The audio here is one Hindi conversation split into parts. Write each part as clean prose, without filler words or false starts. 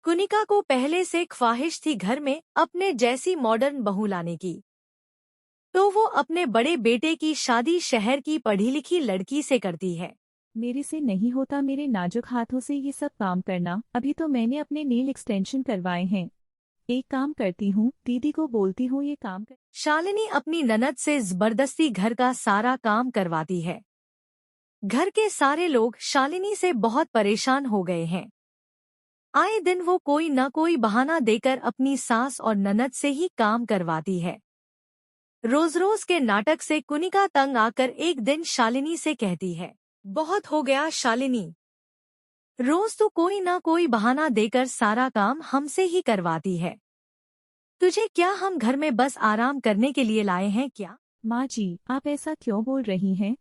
कुनिका को पहले से ख्वाहिश थी घर में अपने जैसी मॉडर्न बहू लाने की। तो वो अपने बड़े बेटे की शादी शहर की पढ़ी लिखी लड़की से करती है। मेरे से नहीं होता मेरे नाजुक हाथों से ये सब काम करना। अभी तो मैंने अपने नेल एक्सटेंशन करवाए हैं। एक काम करती हूँ, दीदी को बोलती हूँ ये काम कर। शालिनी अपनी ननद से जबरदस्ती घर का सारा काम करवाती है। घर के सारे लोग शालिनी से बहुत परेशान हो गए हैं। आए दिन वो कोई न कोई बहाना देकर अपनी सास और ननद से ही काम करवाती है। रोज रोज के नाटक से कुनिका तंग आकर एक दिन शालिनी से कहती है, बहुत हो गया शालिनी, रोज तो कोई न कोई बहाना देकर सारा काम हमसे ही करवाती है। तुझे क्या हम घर में बस आराम करने के लिए लाए हैं क्या? माँ जी, आप ऐसा क्यों बोल रही हैं?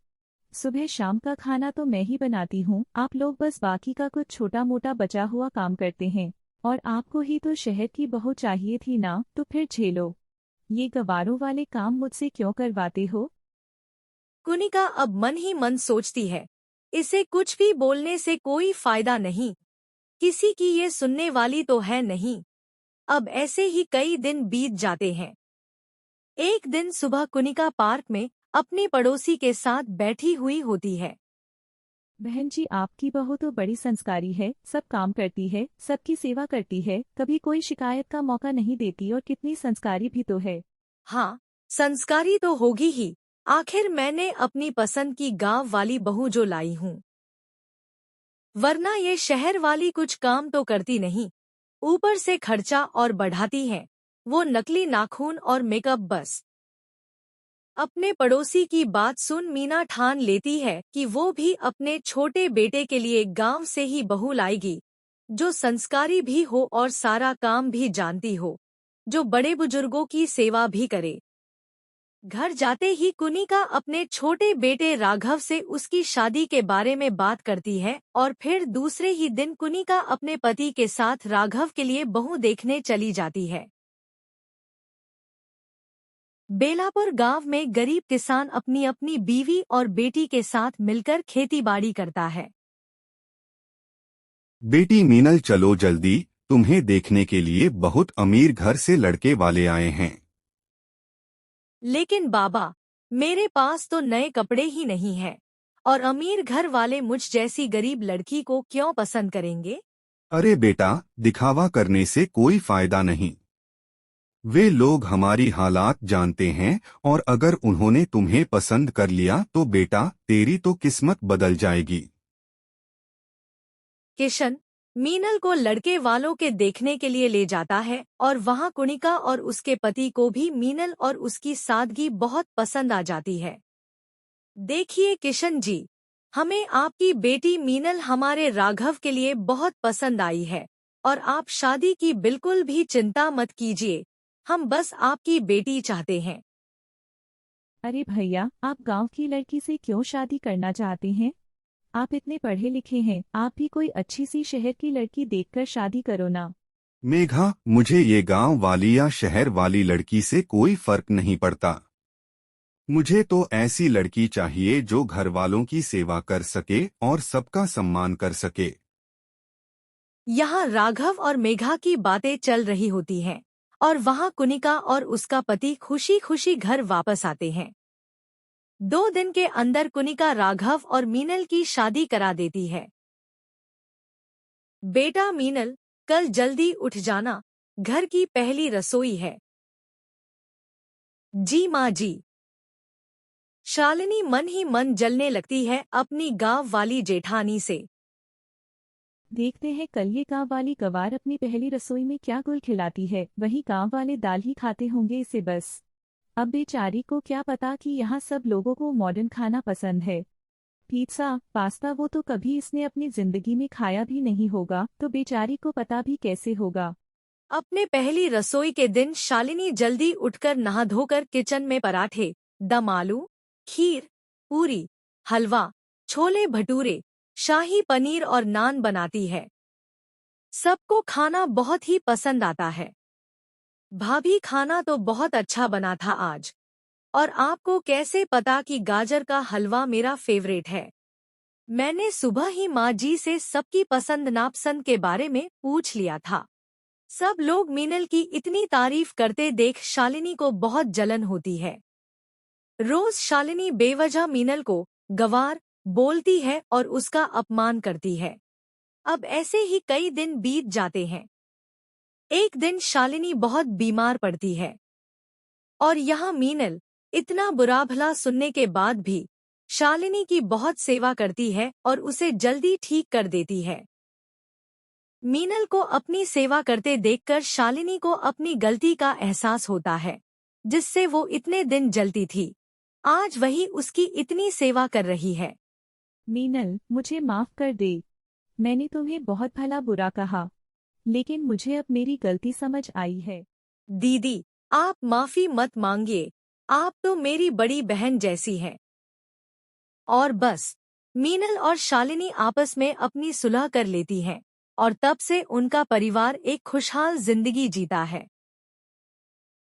सुबह शाम का खाना तो मैं ही बनाती हूँ। आप लोग बस बाकी का कुछ छोटा मोटा बचा हुआ काम करते हैं। और आपको ही तो शहर की बहू चाहिए थी ना, तो फिर झेलो। ये गवारों वाले काम मुझसे क्यों करवाते हो? कुनिका अब मन ही मन सोचती है, इसे कुछ भी बोलने से कोई फायदा नहीं, किसी की ये सुनने वाली तो है नहीं। अब ऐसे ही कई दिन बीत जाते हैं। एक दिन सुबह कुनिका पार्क में अपनी पड़ोसी के साथ बैठी हुई होती है। बहन जी, आपकी बहू तो बड़ी संस्कारी है, सब काम करती है, सबकी सेवा करती है, कभी कोई शिकायत का मौका नहीं देती और कितनी संस्कारी भी तो है। हाँ, संस्कारी तो होगी ही, आखिर मैंने अपनी पसंद की गांव वाली बहू जो लाई हूँ। वरना ये शहर वाली कुछ काम तो करती नहीं, ऊपर से खर्चा और बढ़ाती है वो नकली नाखून और मेकअप बस। अपने पड़ोसी की बात सुन मीना ठान लेती है कि वो भी अपने छोटे बेटे के लिए गांव से ही बहू लाएगी, जो संस्कारी भी हो और सारा काम भी जानती हो, जो बड़े बुजुर्गों की सेवा भी करे। घर जाते ही कुनिका अपने छोटे बेटे राघव से उसकी शादी के बारे में बात करती है और फिर दूसरे ही दिन कुनिका अपने पति के साथ राघव के लिए बहू देखने चली जाती है। बेलापुर गांव में गरीब किसान अपनी अपनी बीवी और बेटी के साथ मिलकर खेतीबाड़ी करता है। बेटी मीनल, चलो जल्दी, तुम्हें देखने के लिए बहुत अमीर घर से लड़के वाले आए हैं। लेकिन बाबा, मेरे पास तो नए कपड़े ही नहीं हैं, और अमीर घर वाले मुझ जैसी गरीब लड़की को क्यों पसंद करेंगे? अरे बेटा, दिखावा करने से कोई फायदा नहीं। वे लोग हमारी हालात जानते हैं, और अगर उन्होंने तुम्हें पसंद कर लिया तो बेटा तेरी तो किस्मत बदल जाएगी। किशन मीनल को लड़के वालों के देखने के लिए ले जाता है और वहां कुनिका और उसके पति को भी मीनल और उसकी सादगी बहुत पसंद आ जाती है। देखिए किशन जी, हमें आपकी बेटी मीनल हमारे राघव के लिए बहुत पसंद आई है, और आप शादी की बिल्कुल भी चिंता मत कीजिए, हम बस आपकी बेटी चाहते हैं। अरे भैया, आप गांव की लड़की से क्यों शादी करना चाहते हैं? आप इतने पढ़े लिखे हैं, आप भी कोई अच्छी सी शहर की लड़की देखकर शादी करो ना। मेघा, मुझे ये गांव वाली या शहर वाली लड़की से कोई फर्क नहीं पड़ता। मुझे तो ऐसी लड़की चाहिए जो घर वालों की सेवा कर सके और सबका सम्मान कर सके। यहाँ राघव और मेघा की बातें चल रही होती हैं, और वहाँ कुनिका और उसका पति खुशी खुशी घर वापस आते हैं। 2 दिन के अंदर कुनिका राघव और मीनल की शादी करा देती है। बेटा मीनल, कल जल्दी उठ जाना, घर की पहली रसोई है। जी माँ जी। शालिनी मन ही मन जलने लगती है अपनी गांव वाली जेठानी से। देखते हैं कल ये गांव वाली गवार अपनी पहली रसोई में क्या गुल खिलाती है। वही गांव वाले दाल ही खाते होंगे इसे बस। अब बेचारी को क्या पता कि यहाँ सब लोगों को मॉडर्न खाना पसंद है। पिज्जा, पास्ता, वो तो कभी इसने अपनी जिंदगी में खाया भी नहीं होगा, तो बेचारी को पता भी कैसे होगा। अपने पहली रसोई के दिन शालिनी जल्दी उठकर नहा धोकर किचन में पराठे, दम आलू, खीर, पूरी, हलवा, छोले भटूरे, शाही पनीर और नान बनाती है। सबको खाना बहुत ही पसंद आता है। भाभी, खाना तो बहुत अच्छा बना था आज। और आपको कैसे पता कि गाजर का हलवा मेरा फेवरेट है? मैंने सुबह ही माँ जी से सबकी पसंद नापसंद के बारे में पूछ लिया था। सब लोग मीनल की इतनी तारीफ करते देख शालिनी को बहुत जलन होती है। रोज शालिनी बेवजह मीनल को गंवार बोलती है और उसका अपमान करती है। अब ऐसे ही कई दिन बीत जाते हैं। एक दिन शालिनी बहुत बीमार पड़ती है और यहाँ मीनल इतना बुरा भला सुनने के बाद भी शालिनी की बहुत सेवा करती है और उसे जल्दी ठीक कर देती है। मीनल को अपनी सेवा करते देखकर शालिनी को अपनी गलती का एहसास होता है, जिससे वो इतने दिन जलती थी। आज वही उसकी इतनी सेवा कर रही है। मीनल, मुझे माफ कर दे। मैंने तुम्हें बहुत भला बुरा कहा, लेकिन मुझे अब मेरी गलती समझ आई है। दीदी, आप माफी मत मांगिए, आप तो मेरी बड़ी बहन जैसी हैं। और बस मीनल और शालिनी आपस में अपनी सुलह कर लेती हैं और तब से उनका परिवार एक खुशहाल जिंदगी जीता है।